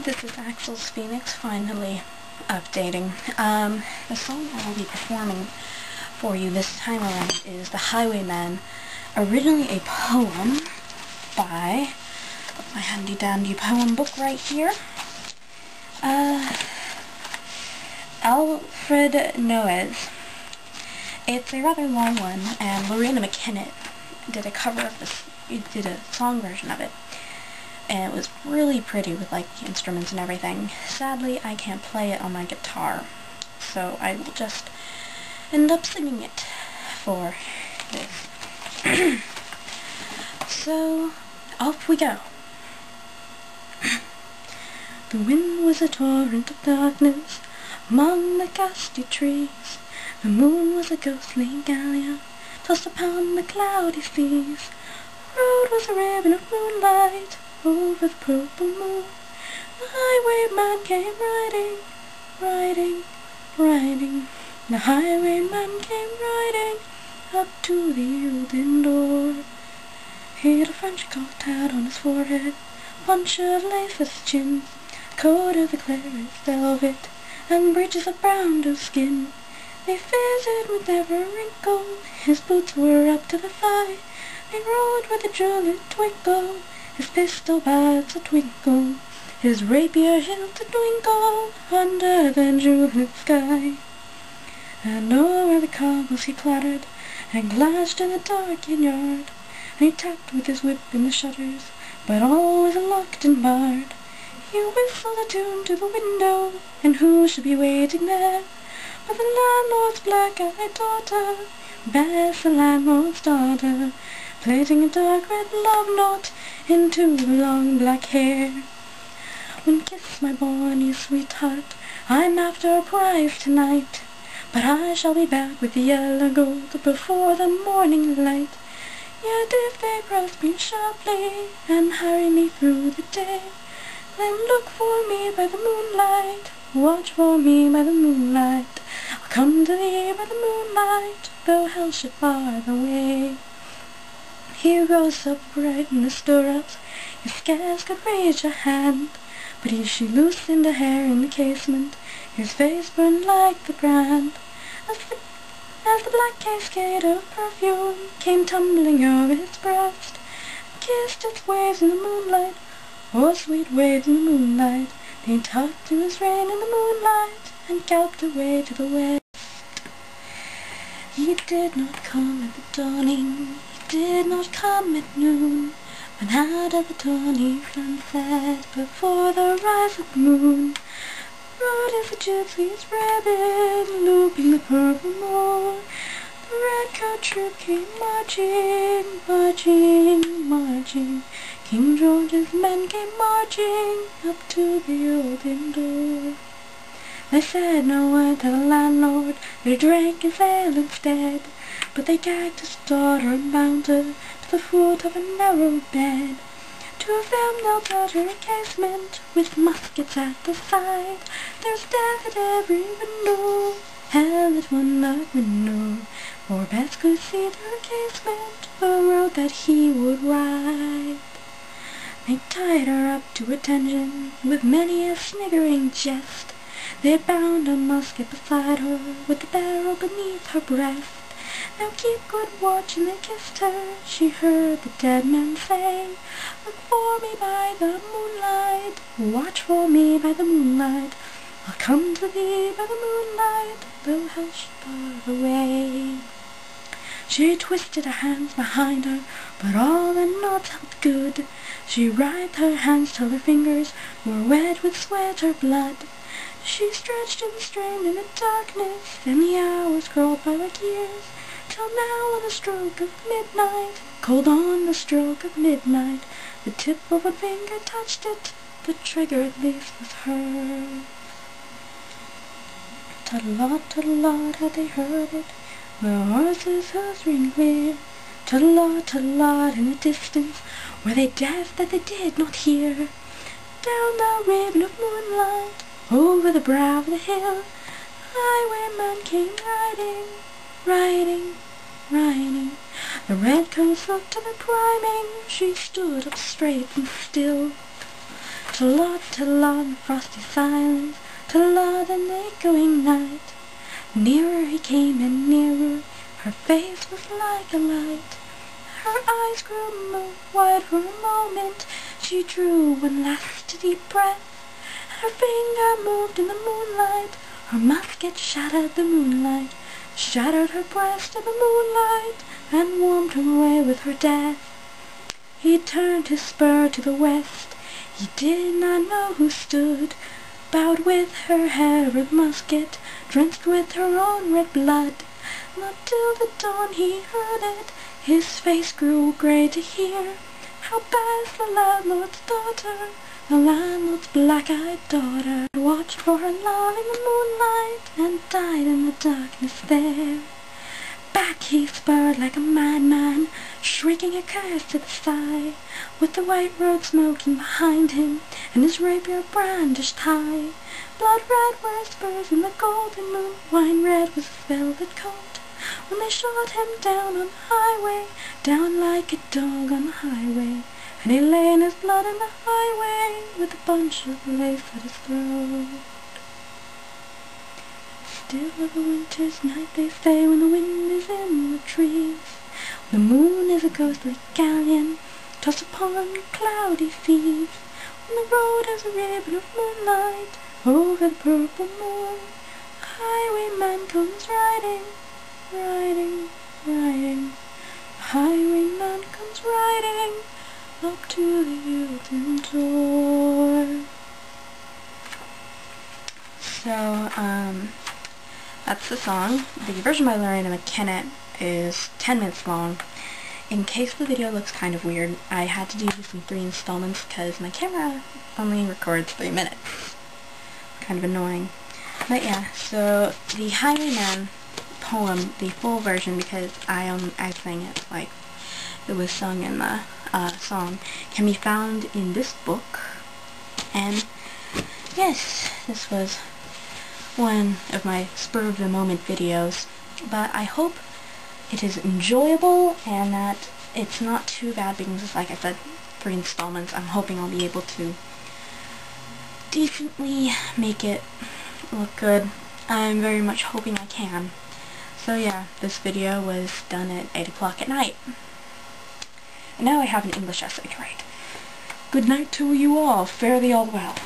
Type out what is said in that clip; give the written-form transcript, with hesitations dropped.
this is Axel's Phoenix finally updating. The song I will be performing for you this time around is The Highwayman, originally a poem by my handy dandy poem book right here. Alfred Noyes. It's a rather long one, and Lorena McKennitt did a cover of this, did a song version of it. And it was really pretty with like instruments and everything. Sadly, I can't play it on my guitar, so I will just end up singing it for this. So, off we go. The wind was a torrent of darkness among the ghastly trees. The moon was a ghostly galleon tossed upon the cloudy seas. The road was a ribbon of moonlight over the purple moon. The highwayman came riding, riding, riding. The highwayman came riding up to the open door. He had a French coat hat on his forehead, a bunch of lace at his chin, a coat of the clearest velvet, and breeches of brown doe skin. They fizzed with every wrinkle, his boots were up to the thigh. They rode with a jeweled twinkle, his pistol butts a twinkle, his rapier hilt a twinkle under the jeweled sky. And over the cobbles he clattered, and clashed in the darkened yard. And he tapped with his whip in the shutters, but all was locked and barred. He whistled a tune to the window, and who should be waiting there but the landlord's black-eyed daughter, Bess, the landlord's daughter, plaiting a dark red love knot into her long black hair. When kiss my bonny sweetheart, I'm after a prize tonight, but I shall be back with the yellow gold before the morning light. Yet if they press me sharply and hurry me through the day, then look for me by the moonlight, watch for me by the moonlight. I'll come to thee by the moonlight, though hell should bar the way. He rose upright in the stirrups, he scarce could raise a hand, but as she loosened her hair in the casement, his face burned like the brand. As the black cascade of perfume came tumbling over his breast, kissed its waves in the moonlight, oh sweet waves in the moonlight, they talked to his rein in the moonlight, and galloped away to the west. He did not come at the dawning, he did not come at noon, but out of the tawny sunset before the rise of the moon. Rode as a gypsy's ribbon, looping the purple moor. The red-coat troop came marching, marching, marching. King George's men came marching up to the open door. They said no word to the landlord, they drank his ale instead, but they gagged his daughter and bound her to the foot of a narrow bed. Two of them knelt at her casement, with muskets at the side. There's death at every window, hell at one dark window, for Bess could see through her casement the road that he would ride. They tied her up to a dungeon with many a sniggering jest. They bound a musket beside her with the barrel beneath her breast. Now keep good watch, and they kissed her. She heard the dead man say, look for me by the moonlight, watch for me by the moonlight. I'll come to thee by the moonlight, though hell should bar the way. She twisted her hands behind her, but all the knots held good. She writhed her hands till her fingers were wet with sweat or blood. She stretched and strained in the darkness, and the hours crawled by like years, till now on the stroke of midnight, cold on the stroke of midnight, the tip of a finger touched it, the trigger at least was hers. Tut-a-lot, had they heard it, the horses' hoofs ring clear. Tut-a-lot, in the distance, were they deaf that they did not hear? Down the ribbon of moonlight, over the brow of the hill, highwayman came riding, riding, riding. The redcoats looked to the priming, she stood up straight and still. the frosty silence, till the echoing night. Nearer he came and nearer, her face was like a light. Her eyes grew wide for a moment, she drew one last deep breath. Her finger moved in the moonlight, her musket shattered the moonlight, shattered her breast in the moonlight, and warmed her way with her death. He turned his spur to the west, he did not know who stood, bowed with her hair red musket, drenched with her own red blood. Not till the dawn he heard it, his face grew grey to hear how passed the landlord's daughter, the landlord's black-eyed daughter, watched for her love in the moonlight, and died in the darkness there. Back he spurred like a madman, shrieking a curse to the sky, with the white road smoking behind him, and his rapier brandished high. Blood red were his spurs in the golden moon, wine red was his velvet coat, when they shot him down on the highway, down like a dog on the highway, and he lay in his blood in the highway, with a bunch of lace at his throat. Still of a winter's night, they say, when the wind is in the trees, when the moon is a ghostly galleon tossed upon cloudy seas, when the road has a ribbon of moonlight over the purple moon, a highwayman comes riding, riding, riding. A highwayman comes riding up to the open door. So, that's the song. The version by Lorena McKenna is 10 minutes long. In case the video looks kind of weird, I had to do this in 3 installments because my camera only records 3 minutes. Kind of annoying. But yeah, so the Highwayman poem, the full version, because I sang it like it was sung in the song, can be found in this book. And yes, this was one of my spur-of-the-moment videos, but I hope it is enjoyable and that it's not too bad, because like I said, 3 installments. I'm hoping I'll be able to decently make it look good. I'm very much hoping I can. So yeah, this video was done at 8 o'clock at night. And now I have an English essay to write. Good night to you all. Fare thee all well.